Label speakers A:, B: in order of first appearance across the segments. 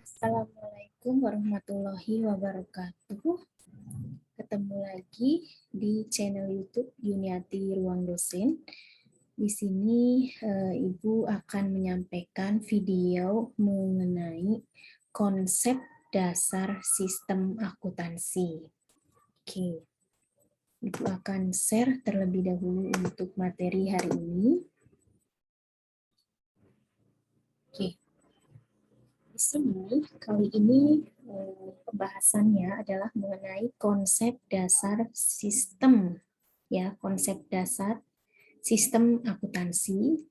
A: Assalamualaikum warahmatullahi wabarakatuh. Ketemu lagi di channel YouTube Yuniati Ruang Dosen. Di sini Ibu akan menyampaikan video mengenai konsep dasar sistem akuntansi. Oke. Ibu akan share terlebih dahulu untuk materi hari ini. Oke. Di sini kali ini pembahasannya adalah mengenai konsep dasar sistem, ya, konsep dasar sistem akuntansi.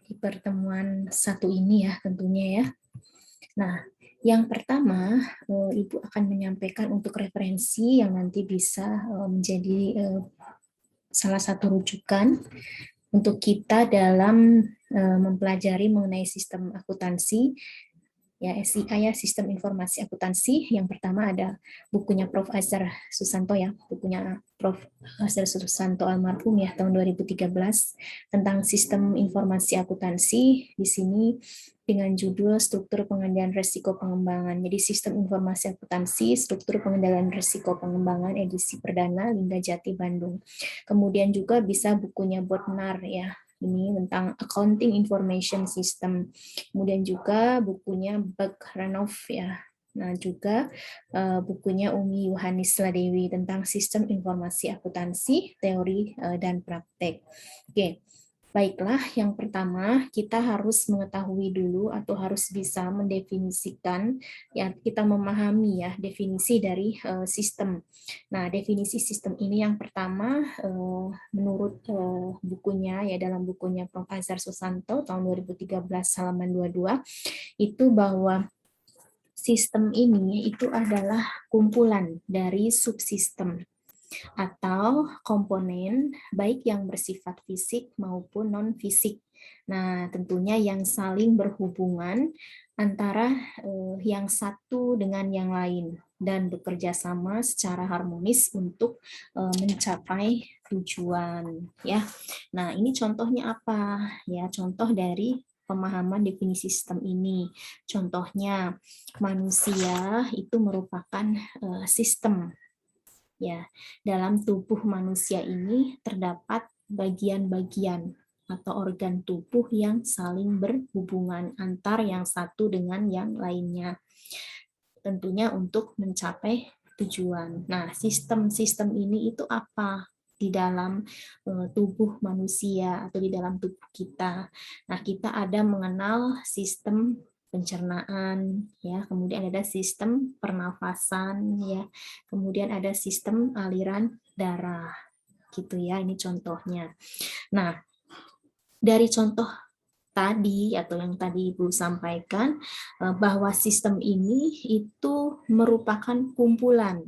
A: Di pertemuan satu ini ya tentunya ya. Nah, yang pertama Ibu akan menyampaikan untuk referensi yang nanti bisa menjadi salah satu rujukan untuk kita dalam mempelajari mengenai sistem akuntansi, ya, SIA ya, Sistem Informasi Akuntansi. Yang pertama ada bukunya Prof. Azhar Susanto ya, bukunya Prof. Azhar Susanto almarhum ya, tahun 2013 tentang Sistem Informasi Akuntansi. Di sini dengan judul Struktur Pengendalian Risiko Pengembangan. Jadi Sistem Informasi Akuntansi, Struktur Pengendalian Risiko Pengembangan, edisi perdana, Lingga Jati, Bandung. Kemudian juga bisa bukunya Bodnar ya, ini tentang Accounting Information System. Kemudian juga bukunya Bagranov ya. Nah, juga bukunya Umi Yohanis Ladewi tentang Sistem Informasi Akuntansi, Teori dan Praktek. Oke. Baiklah, yang pertama kita harus mengetahui dulu atau harus bisa mendefinisikan, ya, kita memahami ya definisi dari sistem. Nah, definisi sistem ini yang pertama menurut bukunya ya, dalam bukunya Prof. Azhar Susanto tahun 2013 halaman 22 itu bahwa sistem ini itu adalah kumpulan dari subsistem atau komponen baik yang bersifat fisik maupun non-fisik. Nah, tentunya yang saling berhubungan antara yang satu dengan yang lain dan bekerja sama secara harmonis untuk mencapai tujuan ya. Nah, ini contohnya apa? Ya, contoh dari pemahaman definisi sistem ini. Contohnya manusia itu merupakan sistem. Ya, dalam tubuh manusia ini terdapat bagian-bagian atau organ tubuh yang saling berhubungan antar yang satu dengan yang lainnya. Tentunya untuk mencapai tujuan. Nah, sistem-sistem ini itu apa di dalam tubuh manusia atau di dalam tubuh kita. Nah, kita ada mengenal sistem pencernaan ya, kemudian ada sistem pernafasan ya, kemudian ada sistem aliran darah gitu ya, ini contohnya. Nah, dari contoh tadi atau yang tadi Ibu sampaikan bahwa sistem ini itu merupakan kumpulan.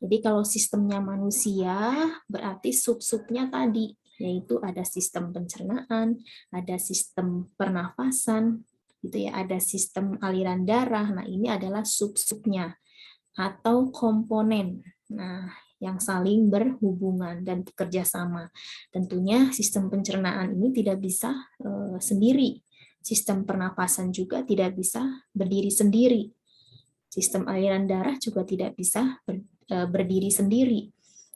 A: Jadi kalau sistemnya manusia berarti sub-subnya tadi, yaitu ada sistem pencernaan, ada sistem pernafasan, gitu ya, ada sistem aliran darah. Nah, ini adalah sub-subnya atau komponen. Nah, yang saling berhubungan dan bekerja sama. Tentunya sistem pencernaan ini tidak bisa sendiri. Sistem pernapasan juga tidak bisa berdiri sendiri. Sistem aliran darah juga tidak bisa berdiri sendiri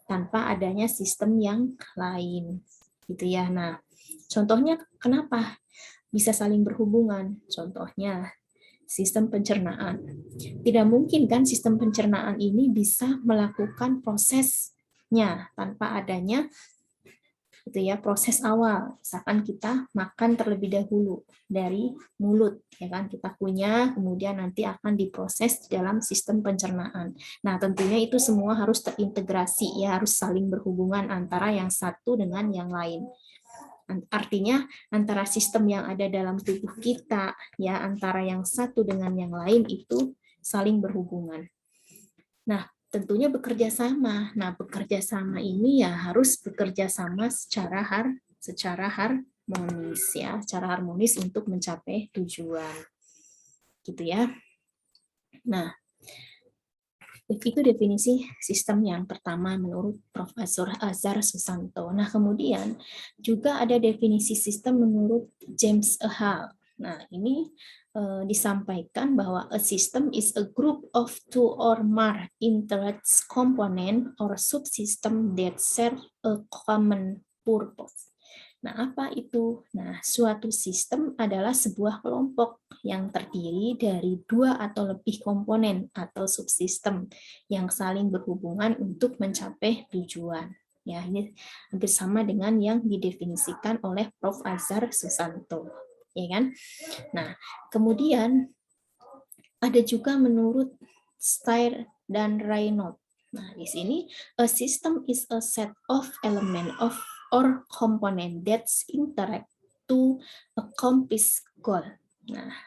A: tanpa adanya sistem yang lain. Gitu ya. Nah, contohnya kenapa bisa saling berhubungan? Contohnya sistem pencernaan. Tidak mungkin kan sistem pencernaan ini bisa melakukan prosesnya tanpa adanya gitu ya, proses awal. Misalkan kita makan terlebih dahulu dari mulut, ya kan, kita punya, kemudian nanti akan diproses di dalam sistem pencernaan. Nah, tentunya itu semua harus terintegrasi ya, harus saling berhubungan antara yang satu dengan yang lain. Artinya antara sistem yang ada dalam tubuh kita ya, antara yang satu dengan yang lain itu saling berhubungan. Nah, tentunya bekerja sama. Nah, bekerja sama ini ya harus bekerja sama secara harmonis ya, secara harmonis untuk mencapai tujuan. Gitu ya. Nah, Itu definisi sistem yang pertama menurut Profesor Azhar Susanto. Nah, kemudian juga ada definisi sistem menurut James A. Hall. Nah, ini disampaikan bahwa a system is a group of two or more interest component or subsystem that serve a common purpose. Nah, apa itu? Nah, suatu sistem adalah sebuah kelompok yang terdiri dari dua atau lebih komponen atau subsistem yang saling berhubungan untuk mencapai tujuan. Ya, ini hampir sama dengan yang didefinisikan oleh Prof. Azhar Susanto. Ya kan? Nah, kemudian ada juga menurut Steyer dan Raynaud. Nah, di sini a system is a set of element of or component that interact to accomplish goal. Nah,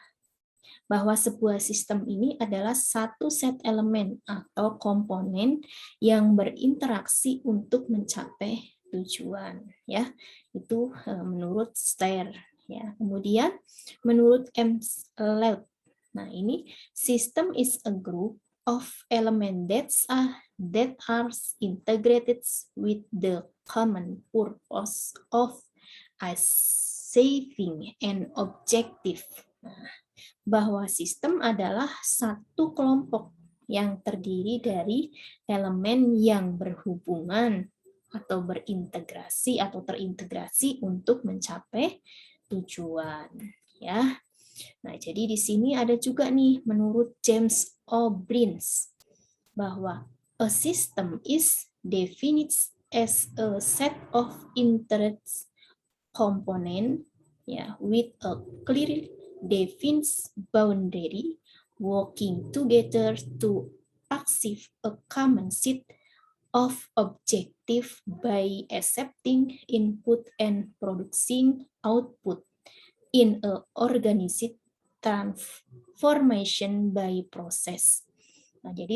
A: bahwa sebuah sistem ini adalah satu set elemen atau komponen yang berinteraksi untuk mencapai tujuan, ya. Itu menurut Steyer, ya. Kemudian menurut M. Leut. Nah, ini system is a group of element that are integrated with the common purpose of achieving an objective. Nah, bahwa sistem adalah satu kelompok yang terdiri dari elemen yang berhubungan atau berintegrasi atau terintegrasi untuk mencapai tujuan, ya. Nah, jadi di sini ada juga nih menurut James O'Brien bahwa a system is defined as a set of interest component, ya, with a clear defined boundary working together to achieve a common set of objective by accepting input and producing output in a organized transformation by process. Nah, jadi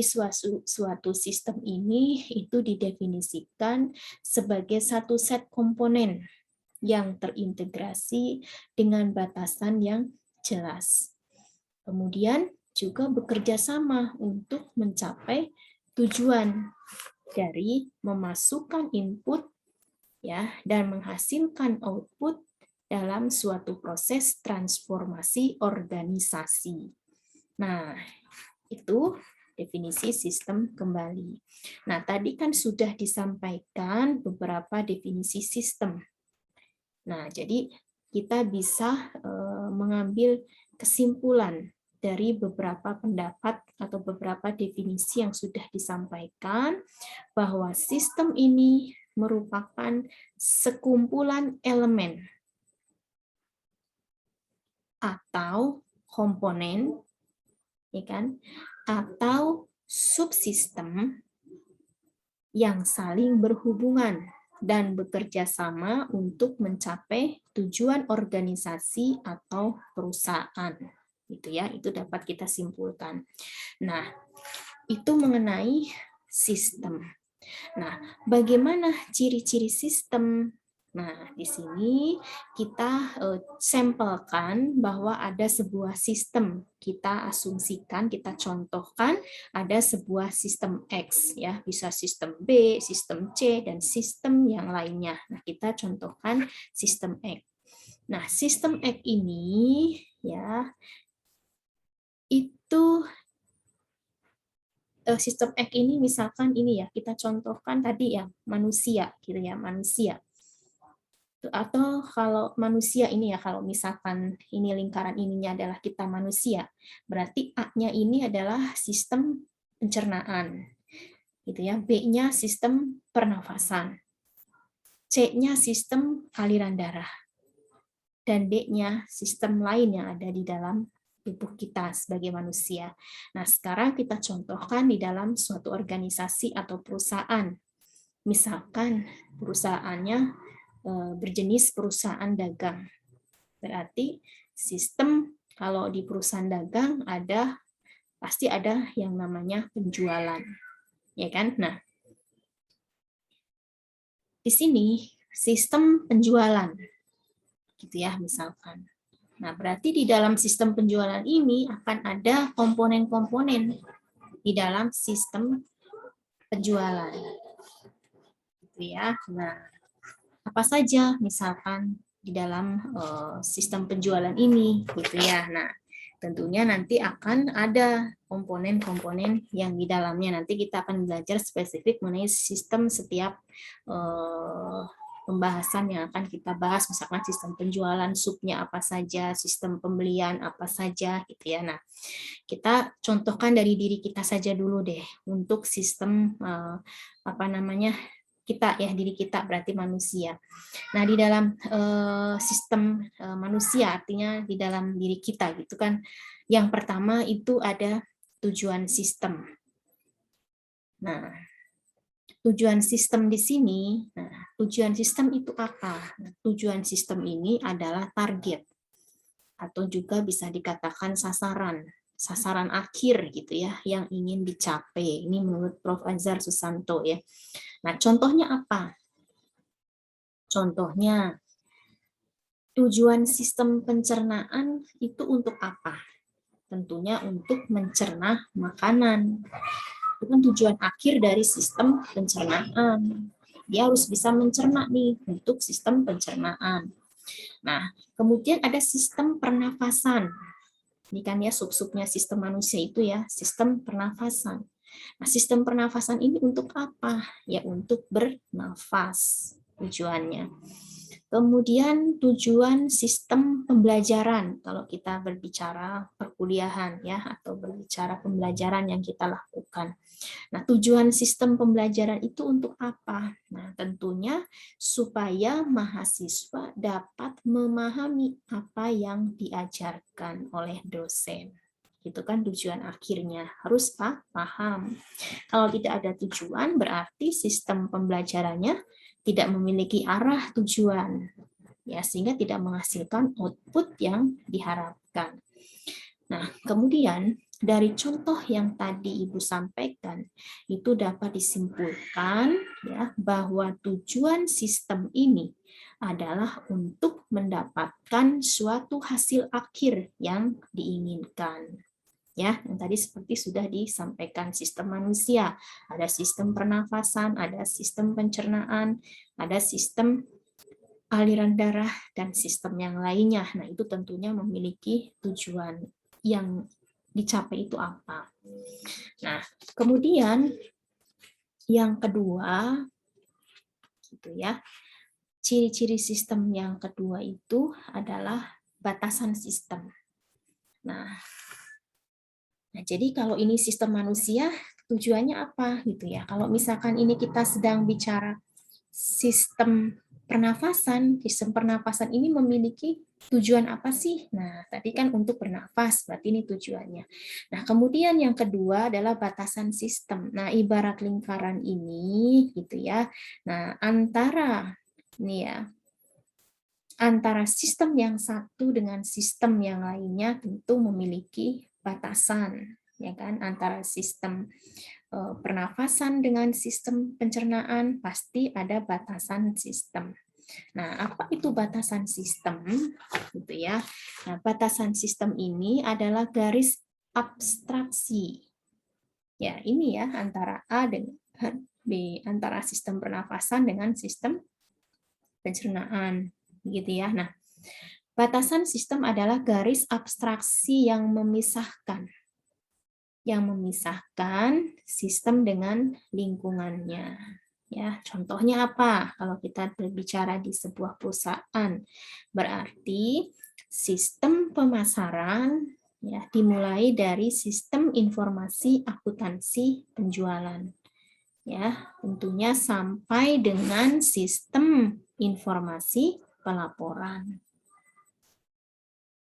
A: suatu sistem ini itu didefinisikan sebagai satu set komponen yang terintegrasi dengan batasan yang jelas. Kemudian juga bekerja sama untuk mencapai tujuan dari memasukkan input, ya, dan menghasilkan output dalam suatu proses transformasi organisasi. Nah, itu definisi sistem kembali. Nah, tadi kan sudah disampaikan beberapa definisi sistem. Nah, jadi kita bisa mengambil kesimpulan dari beberapa pendapat atau beberapa definisi yang sudah disampaikan bahwa sistem ini merupakan sekumpulan elemen atau komponen, ya kan, atau subsistem yang saling berhubungan dan bekerja sama untuk mencapai tujuan organisasi atau perusahaan. Gitu ya, itu dapat kita simpulkan. Nah, itu mengenai sistem. Nah, bagaimana ciri-ciri sistem? Nah, di sini kita sampelkan bahwa ada sebuah sistem. Kita asumsikan, kita contohkan ada sebuah sistem X, ya, bisa sistem B, sistem C, dan sistem yang lainnya. Nah, kita contohkan sistem X. Nah, sistem X ini, ya, itu sistem X ini misalkan ini ya, kita contohkan tadi ya, manusia, gitu ya, manusia. Atau kalau manusia ini ya, kalau misalkan ini lingkaran ininya adalah kita manusia, berarti A-nya ini adalah sistem pencernaan, gitu ya. B-nya sistem pernafasan, C-nya sistem aliran darah, dan D-nya sistem lain yang ada di dalam tubuh kita sebagai manusia. Nah, sekarang kita contohkan di dalam suatu organisasi atau perusahaan. Misalkan perusahaannya berjenis perusahaan dagang. Berarti sistem kalau di perusahaan dagang pasti ada yang namanya penjualan. Ya kan? Nah, di sini sistem penjualan. Gitu ya, misalkan. Nah, berarti di dalam sistem penjualan ini akan ada komponen-komponen, di dalam sistem penjualan. Gitu ya. Nah, apa saja misalkan di dalam sistem penjualan ini gitu ya. Nah, tentunya nanti akan ada komponen-komponen yang di dalamnya. Nanti kita akan belajar spesifik mengenai sistem setiap pembahasan yang akan kita bahas, misalkan sistem penjualan, subnya apa saja, sistem pembelian apa saja gitu ya. Nah, kita contohkan dari diri kita saja dulu deh untuk sistem kita ya, diri kita berarti manusia. Nah, di dalam sistem manusia artinya di dalam diri kita gitu kan. Yang pertama itu ada tujuan sistem. Nah, tujuan sistem di sini, tujuan sistem itu apa? Nah, tujuan sistem ini adalah target atau juga bisa dikatakan sasaran akhir gitu ya yang ingin dicapai. Ini menurut Prof. Azhar Susanto ya. Nah, contohnya apa? Contohnya tujuan sistem pencernaan itu untuk apa? Tentunya untuk mencerna makanan. Itu kan tujuan akhir dari sistem pencernaan. Dia harus bisa mencerna nih untuk sistem pencernaan. Nah, kemudian ada sistem pernafasan. Ini kan ya sub-subnya sistem manusia itu ya, sistem pernafasan. Nah, sistem pernafasan ini untuk apa? Ya untuk bernafas tujuannya. Kemudian tujuan sistem pembelajaran, kalau kita berbicara perkuliahan ya, atau berbicara pembelajaran yang kita lakukan. Nah, tujuan sistem pembelajaran itu untuk apa? Nah, tentunya supaya mahasiswa dapat memahami apa yang diajarkan oleh dosen. Itu kan tujuan akhirnya, harus paham. Kalau tidak ada tujuan, berarti sistem pembelajarannya tidak memiliki arah tujuan, ya, sehingga tidak menghasilkan output yang diharapkan. Nah, kemudian dari contoh yang tadi Ibu sampaikan, itu dapat disimpulkan ya bahwa tujuan sistem ini adalah untuk mendapatkan suatu hasil akhir yang diinginkan. Ya, yang tadi seperti sudah disampaikan sistem manusia, ada sistem pernafasan, ada sistem pencernaan, ada sistem aliran darah, dan sistem yang lainnya. Nah, itu tentunya memiliki tujuan yang dicapai itu apa. Nah, kemudian yang kedua, gitu ya, ciri-ciri sistem yang kedua itu adalah batasan sistem. Nah, jadi kalau ini sistem manusia, tujuannya apa gitu ya? Kalau misalkan ini kita sedang bicara sistem pernafasan ini memiliki tujuan apa sih? Nah, tadi kan untuk bernafas, berarti ini tujuannya. Nah, kemudian yang kedua adalah batasan sistem. Nah, ibarat lingkaran ini gitu ya. Nah, antara sistem yang satu dengan sistem yang lainnya tentu memiliki batasan, ya kan, antara sistem pernafasan dengan sistem pencernaan pasti ada batasan sistem. Nah, apa itu batasan sistem? Gitu ya. Nah, batasan sistem ini adalah garis abstraksi. Ya, ini ya antara A dengan B, antara sistem pernafasan dengan sistem pencernaan, gitu ya. Nah, batasan sistem adalah garis abstraksi yang memisahkan sistem dengan lingkungannya. Ya, contohnya apa? Kalau kita berbicara di sebuah perusahaan, berarti sistem pemasaran ya dimulai dari sistem informasi akuntansi penjualan. Ya, tentunya sampai dengan sistem informasi pelaporan.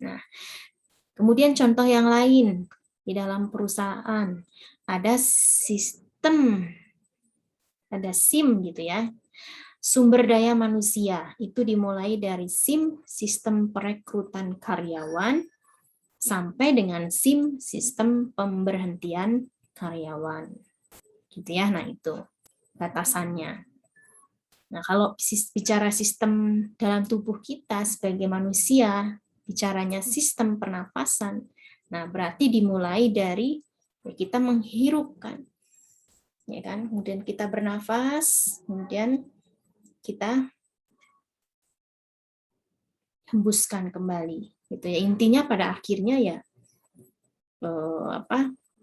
A: Nah, kemudian contoh yang lain di dalam perusahaan ada SIM gitu ya. Sumber daya manusia itu dimulai dari SIM sistem perekrutan karyawan sampai dengan SIM sistem pemberhentian karyawan. Gitu ya. Nah, itu batasannya. Nah, kalau bicara sistem dalam tubuh kita sebagai manusia, bicaranya sistem pernafasan. Nah, berarti dimulai dari Kita menghirupkan, ya kan? Kemudian kita bernafas, kemudian kita hembuskan kembali. Gitu ya. Intinya pada akhirnya ya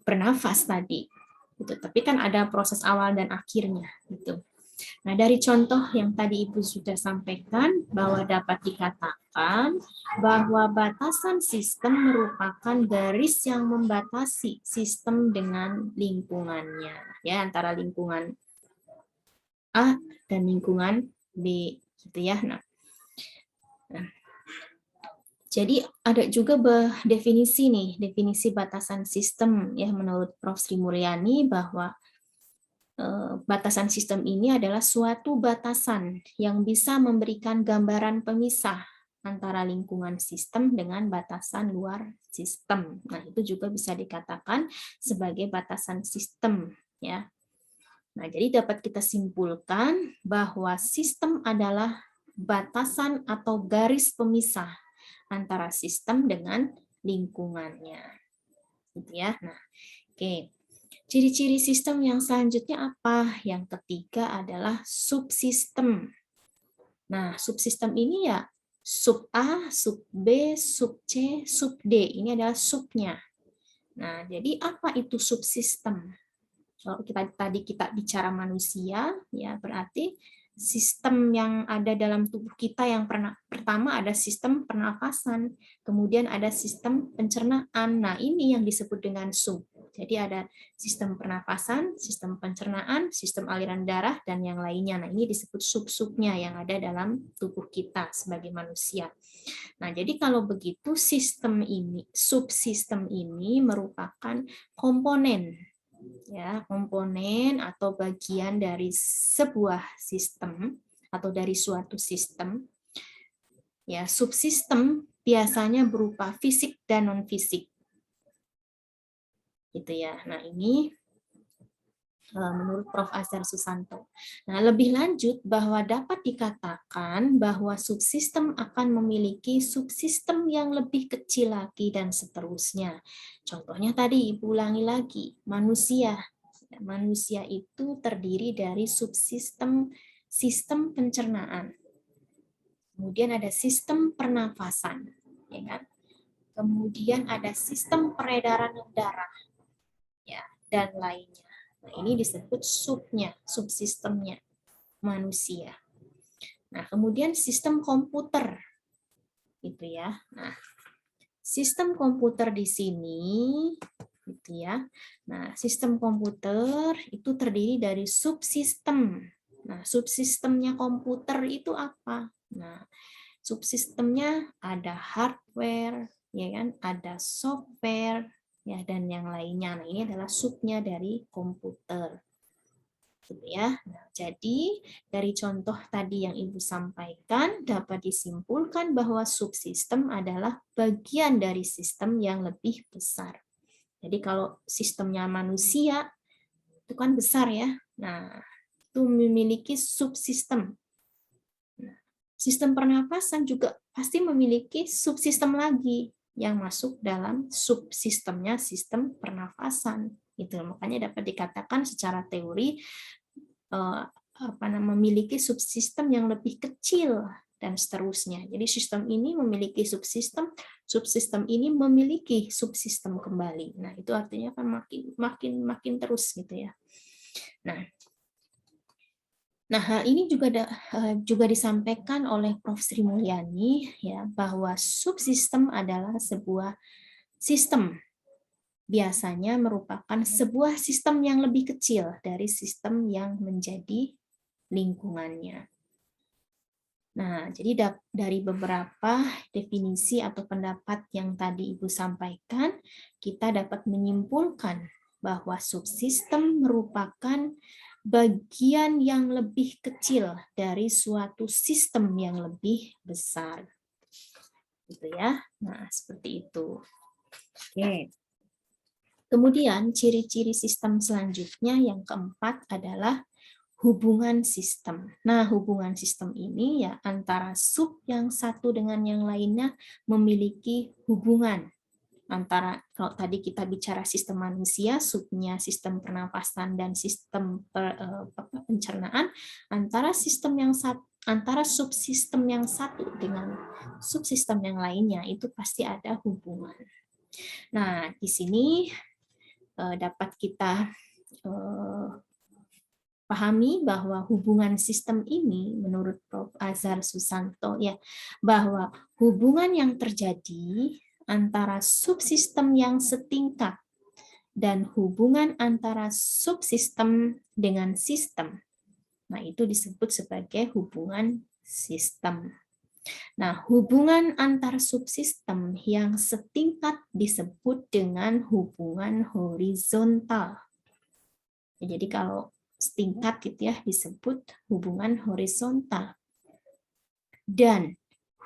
A: bernafas tadi. Gitu. Tapi kan ada proses awal dan akhirnya. Gitu. Nah, dari contoh yang tadi Ibu sudah sampaikan, bahwa dapat dikatakan bahwa batasan sistem merupakan garis yang membatasi sistem dengan lingkungannya, ya, antara lingkungan A dan lingkungan B, gitu ya. Nah, jadi ada juga definisi nih, definisi batasan sistem ya menurut Prof. Sri Mulyani, bahwa batasan sistem ini adalah suatu batasan yang bisa memberikan gambaran pemisah antara lingkungan sistem dengan batasan luar sistem. Nah, itu juga bisa dikatakan sebagai batasan sistem, ya. Nah, jadi dapat kita simpulkan bahwa sistem adalah batasan atau garis pemisah antara sistem dengan lingkungannya. Gitu ya. Nah, oke. Ciri-ciri sistem yang selanjutnya apa? Yang ketiga adalah subsistem. Nah, subsistem ini ya sub A, sub B, sub C, sub D. Ini adalah subnya. Nah, jadi apa itu subsistem? Kalau kita bicara manusia, ya berarti sistem yang ada dalam tubuh kita yang pertama ada sistem pernafasan, kemudian ada sistem pencernaan. Nah, ini yang disebut dengan sub. Jadi ada sistem pernafasan, sistem pencernaan, sistem aliran darah, dan yang lainnya. Nah, ini disebut sub-subnya yang ada dalam tubuh kita sebagai manusia. Nah, jadi kalau begitu sistem ini, subsistem ini merupakan komponen, ya, komponen atau bagian dari sebuah sistem atau dari suatu sistem. Ya, subsistem biasanya berupa fisik dan non fisik. Gitu ya. Nah, ini menurut Prof. Azhar Susanto. Nah, lebih lanjut bahwa dapat dikatakan bahwa subsistem akan memiliki subsistem yang lebih kecil lagi dan seterusnya. Contohnya tadi Ibu ulangi lagi, manusia. Manusia itu terdiri dari subsistem sistem pencernaan. Kemudian ada sistem pernafasan, ya kan? Kemudian ada sistem peredaran darah, ya, dan lainnya. Nah, ini disebut subnya, subsistemnya manusia. Nah, kemudian sistem komputer, gitu ya. Nah, sistem komputer di sini, gitu ya. Nah, sistem komputer itu terdiri dari subsistem. Nah, subsistemnya komputer itu apa? Nah, subsistemnya ada hardware, ya kan? Ada software, ya, dan yang lainnya. Nah, ini adalah subnya dari komputer. Gitu ya. Nah, jadi dari contoh tadi yang Ibu sampaikan dapat disimpulkan bahwa subsistem adalah bagian dari sistem yang lebih besar. Jadi kalau sistemnya manusia itu kan besar ya. Nah, itu memiliki subsistem. Nah, sistem pernapasan juga pasti memiliki subsistem lagi yang masuk dalam subsistemnya sistem pernafasan. Itu makanya dapat dikatakan secara teori memiliki subsistem yang lebih kecil dan seterusnya. Jadi sistem ini memiliki subsistem, subsistem ini memiliki subsistem kembali. Nah, itu artinya kan makin terus gitu ya. Nah, hal ini juga disampaikan oleh Prof. Sri Mulyani, ya, bahwa subsistem adalah sebuah sistem, biasanya merupakan sebuah sistem yang lebih kecil dari sistem yang menjadi lingkungannya. Nah, jadi dari beberapa definisi atau pendapat yang tadi Ibu sampaikan, kita dapat menyimpulkan bahwa subsistem merupakan bagian yang lebih kecil dari suatu sistem yang lebih besar. Gitu ya. Nah, seperti itu. Oke. Kemudian ciri-ciri sistem selanjutnya yang keempat adalah hubungan sistem. Nah, hubungan sistem ini ya antara sub yang satu dengan yang lainnya memiliki hubungan antara, kalau tadi kita bicara sistem manusia, subnya sistem pernafasan dan sistem pencernaan, antara subsistem yang satu dengan subsistem yang lainnya itu pasti ada hubungan. Nah, di sini dapat kita pahami bahwa hubungan sistem ini menurut Prof. Azhar Susanto ya, bahwa hubungan yang terjadi antara subsistem yang setingkat dan hubungan antara subsistem dengan sistem. Nah, itu disebut sebagai hubungan sistem. Nah, hubungan antar subsistem yang setingkat disebut dengan hubungan horizontal. Jadi kalau setingkat gitu ya disebut hubungan horizontal. Dan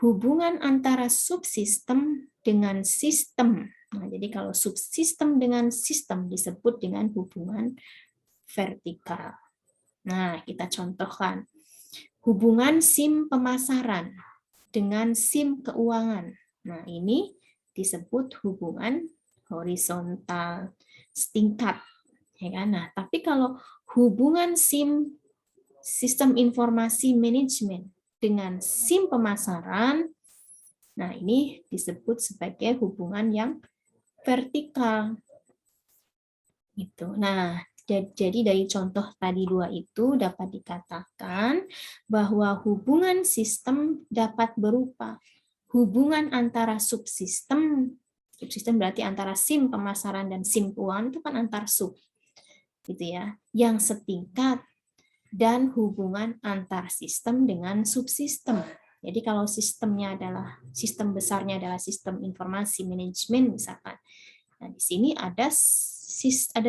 A: hubungan antara subsistem dengan sistem. Nah, jadi kalau subsistem dengan sistem disebut dengan hubungan vertikal. Nah, kita contohkan. Hubungan SIM pemasaran dengan SIM keuangan. Nah, ini disebut hubungan horizontal setingkat. Ya kan? Nah, tapi kalau hubungan SIM sistem informasi manajemen dengan SIM pemasaran, nah ini disebut sebagai hubungan yang vertikal. Gitu. Nah, jadi dari contoh tadi dua itu dapat dikatakan bahwa hubungan sistem dapat berupa hubungan antara subsistem berarti antara SIM pemasaran dan SIM keuangan itu kan antar sub, gitu ya, yang setingkat, dan hubungan antar sistem dengan subsistem. Jadi kalau sistemnya adalah sistem besarnya adalah sistem informasi manajemen misalkan. Nah, di sini ada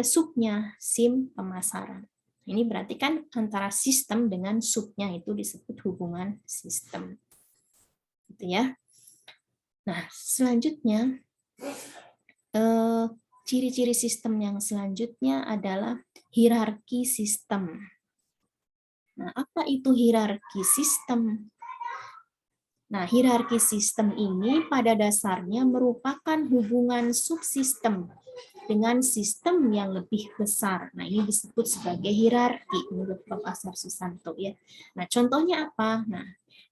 A: subnya SIM pemasaran. Ini berarti kan antara sistem dengan subnya itu disebut hubungan sistem. Gitu ya. Nah, selanjutnya ciri-ciri sistem yang selanjutnya adalah hierarki sistem. Nah, apa itu hierarki sistem? Nah, hierarki sistem ini pada dasarnya merupakan hubungan subsistem dengan sistem yang lebih besar. Nah, ini disebut sebagai hierarki menurut Prof. Azhar Susanto ya. Nah, contohnya apa? Nah,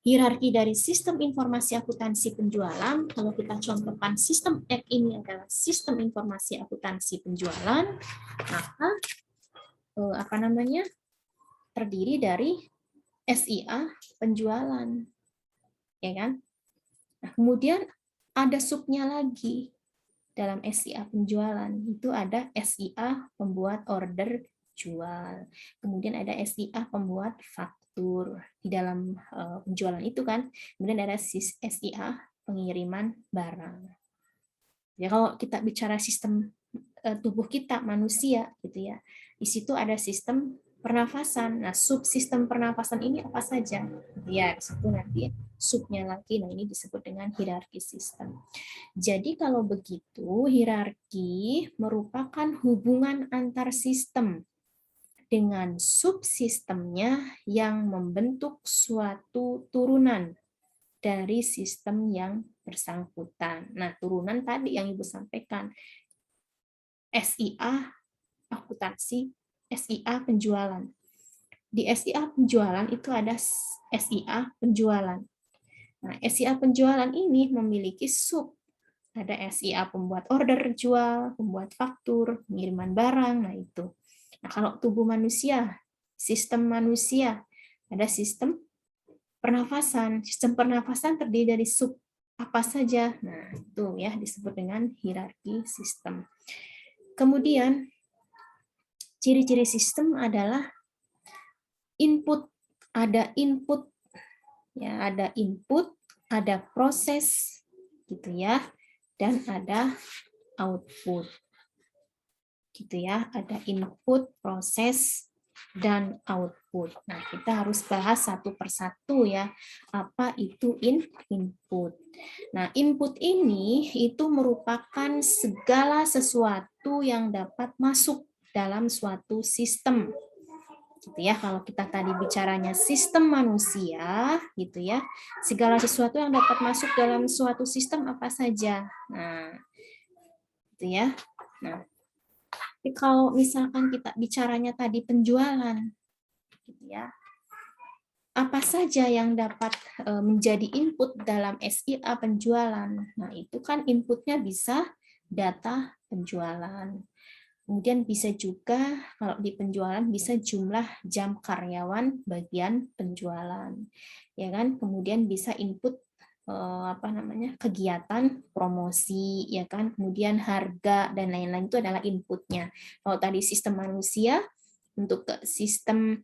A: hierarki dari sistem informasi akuntansi penjualan, kalau kita contohkan sistem X ini adalah sistem informasi akuntansi penjualan, maka terdiri dari SIA penjualan, ya kan? Nah, kemudian ada subnya lagi dalam SIA penjualan, itu ada SIA pembuat order jual, kemudian ada SIA pembuat faktur di dalam penjualan itu kan, kemudian ada SIA pengiriman barang. Ya kalau kita bicara sistem tubuh kita manusia gitu ya, di situ ada sistem pernafasan. Nah, subsistem pernafasan ini apa saja? Ya, itu nanti subnya lagi. Nah, ini disebut dengan hierarki sistem. Jadi kalau begitu, hierarki merupakan hubungan antar sistem dengan subsistemnya yang membentuk suatu turunan dari sistem yang bersangkutan. Nah, turunan tadi yang Ibu sampaikan, SIA akuntansi, SIA penjualan. Di SIA penjualan itu ada SIA penjualan. Nah, SIA penjualan ini memiliki sub. Ada SIA pembuat order jual, pembuat faktur, pengiriman barang, nah itu. Nah, kalau tubuh manusia, sistem manusia, ada sistem pernafasan. Sistem pernafasan terdiri dari sub apa saja. Nah, itu ya disebut dengan hierarki sistem. Kemudian ciri-ciri sistem adalah input, ada input, ya ada input, ada proses, gitu ya, dan ada output, gitu ya, ada input, proses, dan output. Nah, kita harus bahas satu persatu ya, apa itu input. Nah, input ini itu merupakan segala sesuatu yang dapat masuk dalam suatu sistem, gitu ya. Kalau kita tadi bicaranya sistem manusia, gitu ya, segala sesuatu yang dapat masuk dalam suatu sistem apa saja. Nah, gitu ya. Nah, tapi kalau misalkan kita bicaranya tadi penjualan, gitu ya, apa saja yang dapat menjadi input dalam SIA penjualan? Nah, itu kan inputnya bisa data penjualan. Kemudian bisa juga kalau di penjualan bisa jumlah jam karyawan bagian penjualan, ya kan? Kemudian bisa input kegiatan promosi, ya kan? Kemudian harga dan lain-lain itu adalah inputnya. Kalau tadi sistem manusia, untuk sistem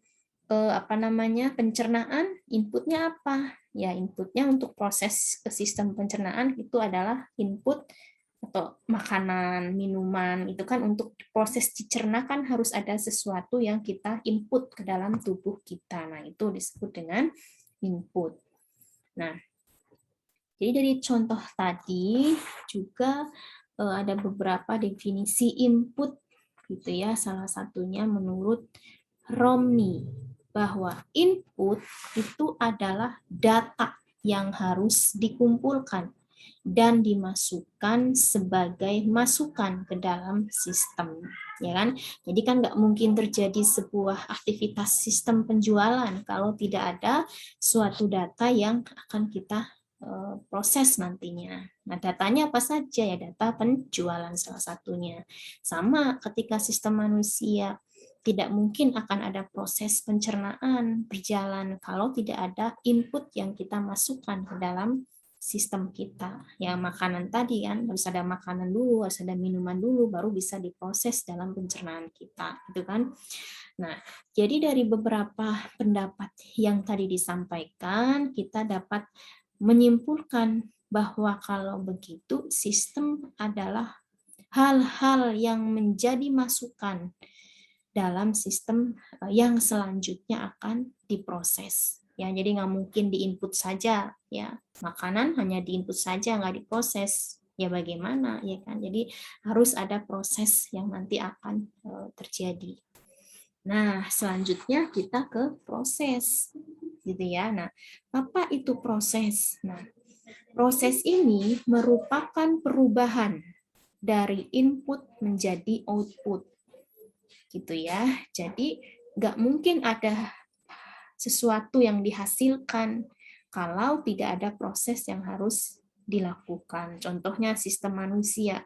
A: pencernaan, inputnya apa? Ya, inputnya untuk proses ke sistem pencernaan itu adalah input atau makanan, minuman, itu kan untuk proses dicerna kan harus ada sesuatu yang kita input ke dalam tubuh kita. Nah, itu disebut dengan input. Nah, jadi dari contoh tadi juga ada beberapa definisi input gitu ya. Salah satunya menurut Romney, bahwa input itu adalah data yang harus dikumpulkan dan dimasukkan sebagai masukan ke dalam sistem, ya kan? Jadi kan nggak mungkin terjadi sebuah aktivitas sistem penjualan kalau tidak ada suatu data yang akan kita proses nantinya. Nah, datanya apa saja ya? Data penjualan salah satunya. Sama ketika sistem manusia, tidak mungkin akan ada proses pencernaan berjalan kalau tidak ada input yang kita masukkan ke dalam sistem kita. Ya, makanan tadi kan harus ada makanan dulu, harus ada minuman dulu, baru bisa diproses dalam pencernaan kita, gitu kan. Nah, jadi dari beberapa pendapat yang tadi disampaikan, kita dapat menyimpulkan bahwa kalau begitu sistem adalah hal-hal yang menjadi masukan dalam sistem yang selanjutnya akan diproses. Ya, jadi nggak mungkin diinput saja, ya makanan hanya diinput saja nggak diproses. Ya bagaimana, ya kan? Jadi harus ada proses yang nanti akan terjadi. Nah, selanjutnya kita ke proses, gitu ya. Nah, apa itu proses? Nah, proses ini merupakan perubahan dari input menjadi output, gitu ya. Jadi nggak mungkin ada sesuatu yang dihasilkan kalau tidak ada proses yang harus dilakukan. Contohnya sistem manusia,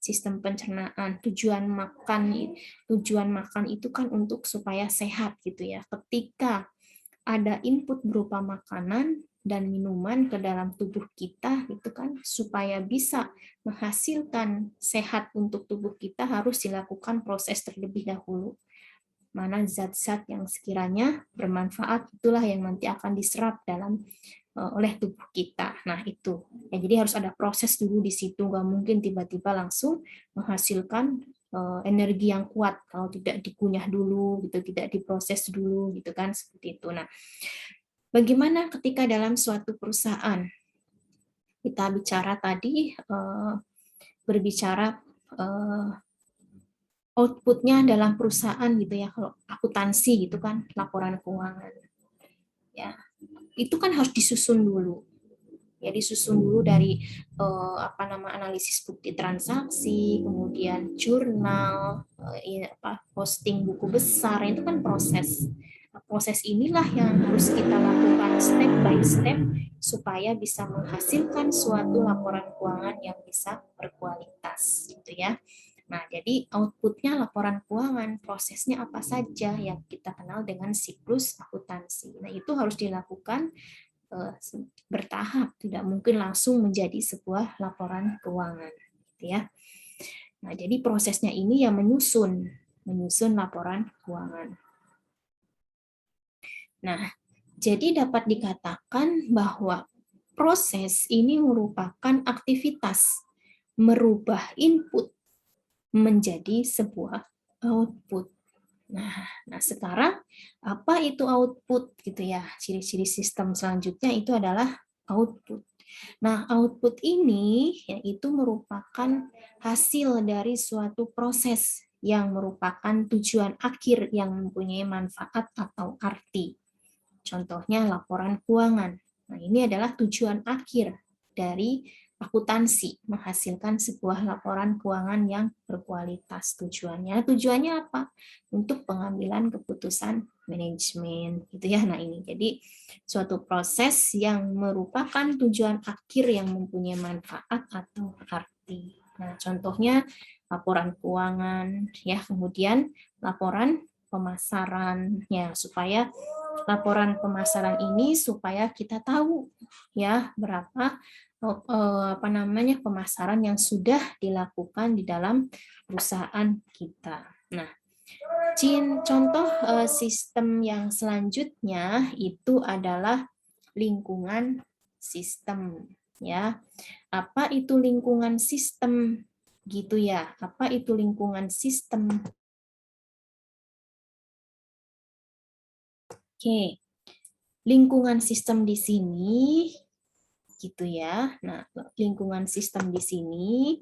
A: sistem pencernaan, tujuan makan itu kan untuk supaya sehat gitu ya. Ketika ada input berupa makanan dan minuman ke dalam tubuh kita gitu kan, supaya bisa menghasilkan sehat untuk tubuh kita harus dilakukan proses terlebih dahulu. Mana zat-zat yang sekiranya bermanfaat itulah yang nanti akan diserap dalam oleh tubuh kita. Nah, itu. Ya, jadi harus ada proses dulu di situ, nggak mungkin tiba-tiba langsung menghasilkan energi yang kuat kalau tidak dikunyah dulu gitu, tidak diproses dulu gitu kan, seperti itu. Nah, bagaimana ketika dalam suatu perusahaan kita bicara tadi berbicara outputnya dalam perusahaan gitu ya, kalau akuntansi gitu kan, laporan keuangan ya, itu kan harus disusun dulu ya, disusun dulu dari analisis bukti transaksi, kemudian jurnal, posting buku besar, itu kan proses. Proses inilah yang harus kita lakukan step by step supaya bisa menghasilkan suatu laporan keuangan yang bisa berkualitas, gitu ya. Nah, jadi outputnya laporan keuangan, prosesnya apa saja yang kita kenal dengan siklus akuntansi. Nah, itu harus dilakukan bertahap, tidak mungkin langsung menjadi sebuah laporan keuangan, gitu ya. Nah, jadi prosesnya ini yang menyusun laporan keuangan. Nah, jadi dapat dikatakan bahwa proses ini merupakan aktivitas merubah input menjadi sebuah output. Nah, sekarang apa itu output gitu ya? Ciri-ciri sistem selanjutnya itu adalah output. Nah, output ini yaitu merupakan hasil dari suatu proses yang merupakan tujuan akhir yang mempunyai manfaat atau arti. Contohnya laporan keuangan. Nah, ini adalah tujuan akhir dari akuntansi, menghasilkan sebuah laporan keuangan yang berkualitas. Tujuannya apa? Untuk pengambilan keputusan manajemen, gitu ya. Nah, ini jadi suatu proses yang merupakan tujuan akhir yang mempunyai manfaat atau arti. Nah, contohnya laporan keuangan, ya, kemudian laporan pemasaran, ya, supaya laporan pemasaran ini supaya kita tahu, ya, berapa pemasaran yang sudah dilakukan di dalam perusahaan kita. Nah, contoh sistem yang selanjutnya itu adalah lingkungan sistem, ya. Apa itu lingkungan sistem? Gitu ya. Apa itu lingkungan sistem? Oke. Lingkungan sistem di sini gitu ya. Nah, lingkungan sistem di sini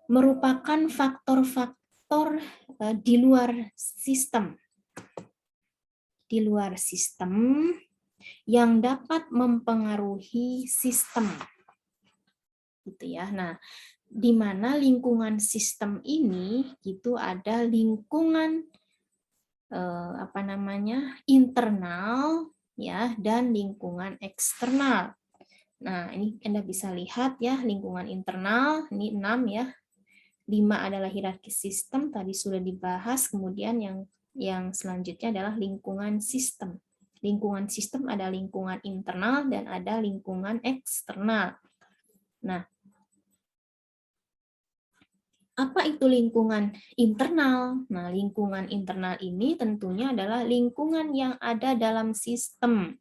A: merupakan faktor-faktor di luar sistem. Di luar sistem yang dapat mempengaruhi sistem. Gitu ya. Nah, di mana lingkungan sistem ini itu ada lingkungan internal, ya, dan lingkungan eksternal. Nah, ini Anda bisa lihat ya, lingkungan internal ini 6 ya. 5 adalah hierarki sistem, tadi sudah dibahas. Kemudian yang selanjutnya adalah lingkungan sistem. Lingkungan sistem ada lingkungan internal dan ada lingkungan eksternal. Nah, apa itu lingkungan internal? Nah, lingkungan internal ini tentunya adalah lingkungan yang ada dalam sistem.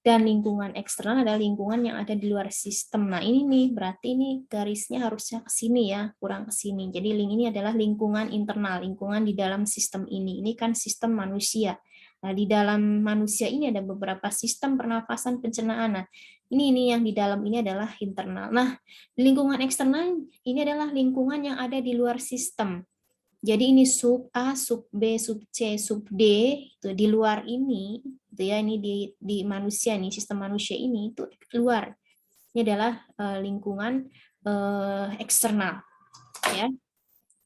A: Dan lingkungan eksternal adalah lingkungan yang ada di luar sistem. Nah, ini nih, berarti ini garisnya harusnya ke sini ya, kurang ke sini. Jadi ini adalah lingkungan internal, lingkungan di dalam sistem ini. Ini kan sistem manusia. Nah, di dalam manusia ini ada beberapa sistem pernafasan, pencernaan. Nah, ini yang di dalam ini adalah internal. Nah, lingkungan eksternal ini adalah lingkungan yang ada di luar sistem. Jadi ini sub A, sub B, sub C, sub D, itu di luar ini, itu ya, ini di manusia nih, sistem manusia ini itu luar. Ini adalah lingkungan eksternal, ya.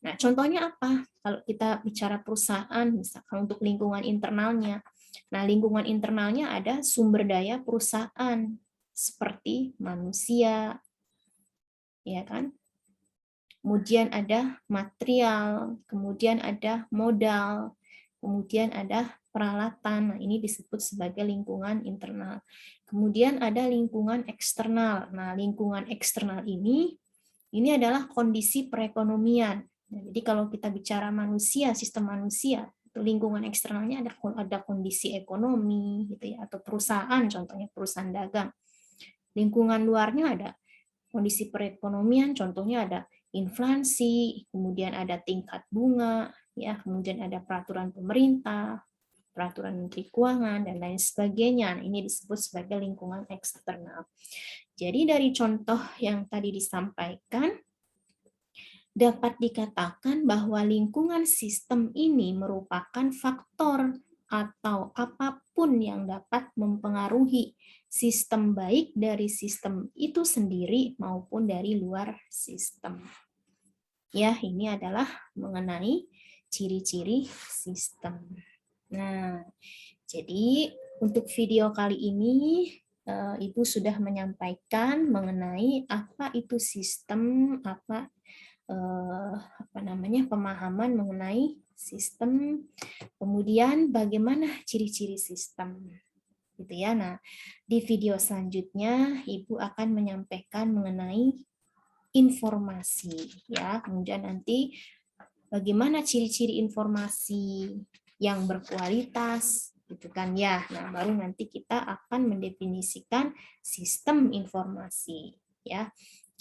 A: Nah, contohnya apa? Kalau kita bicara perusahaan, misalkan untuk lingkungan internalnya. Nah, lingkungan internalnya ada sumber daya perusahaan seperti manusia, ya kan? Kemudian ada material, kemudian ada modal, kemudian ada peralatan. Nah, ini disebut sebagai lingkungan internal. Kemudian ada lingkungan eksternal. Nah, lingkungan eksternal ini adalah kondisi perekonomian. Nah, jadi kalau kita bicara manusia, sistem manusia, lingkungan eksternalnya ada kondisi ekonomi, gitu ya, atau perusahaan, contohnya perusahaan dagang. Lingkungan luarnya ada kondisi perekonomian, contohnya ada inflasi, kemudian ada tingkat bunga, ya, kemudian ada peraturan pemerintah, peraturan Menteri Keuangan, dan lain sebagainya. Ini disebut sebagai lingkungan eksternal. Jadi dari contoh yang tadi disampaikan, dapat dikatakan bahwa lingkungan sistem ini merupakan faktor atau apapun yang dapat mempengaruhi sistem baik dari sistem itu sendiri maupun dari luar sistem. Ya, ini adalah mengenai ciri-ciri sistem. Nah, jadi untuk video kali ini Ibu sudah menyampaikan mengenai apa itu sistem, pemahaman mengenai sistem, kemudian bagaimana ciri-ciri sistem, gitu ya. Nah, di video selanjutnya Ibu akan menyampaikan mengenai informasi, ya. Kemudian nanti bagaimana ciri-ciri informasi yang berkualitas, gitu kan ya. Nah, baru nanti kita akan mendefinisikan sistem informasi, ya.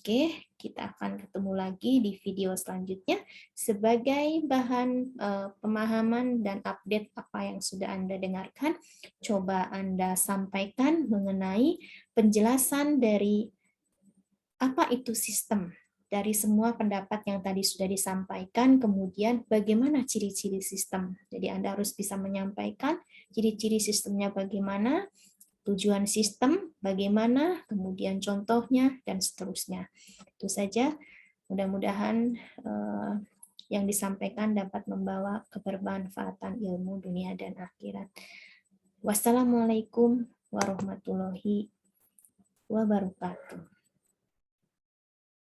A: Oke, kita akan ketemu lagi di video selanjutnya sebagai bahan pemahaman dan update apa yang sudah Anda dengarkan. Coba Anda sampaikan mengenai penjelasan dari apa itu sistem dari semua pendapat yang tadi sudah disampaikan, kemudian bagaimana ciri-ciri sistem. Jadi Anda harus bisa menyampaikan ciri-ciri sistemnya bagaimana, tujuan sistem, bagaimana, kemudian contohnya, dan seterusnya. Itu saja, mudah-mudahan yang disampaikan dapat membawa kebermanfaatan ilmu dunia dan akhirat. Wassalamualaikum warahmatullahi wabarakatuh.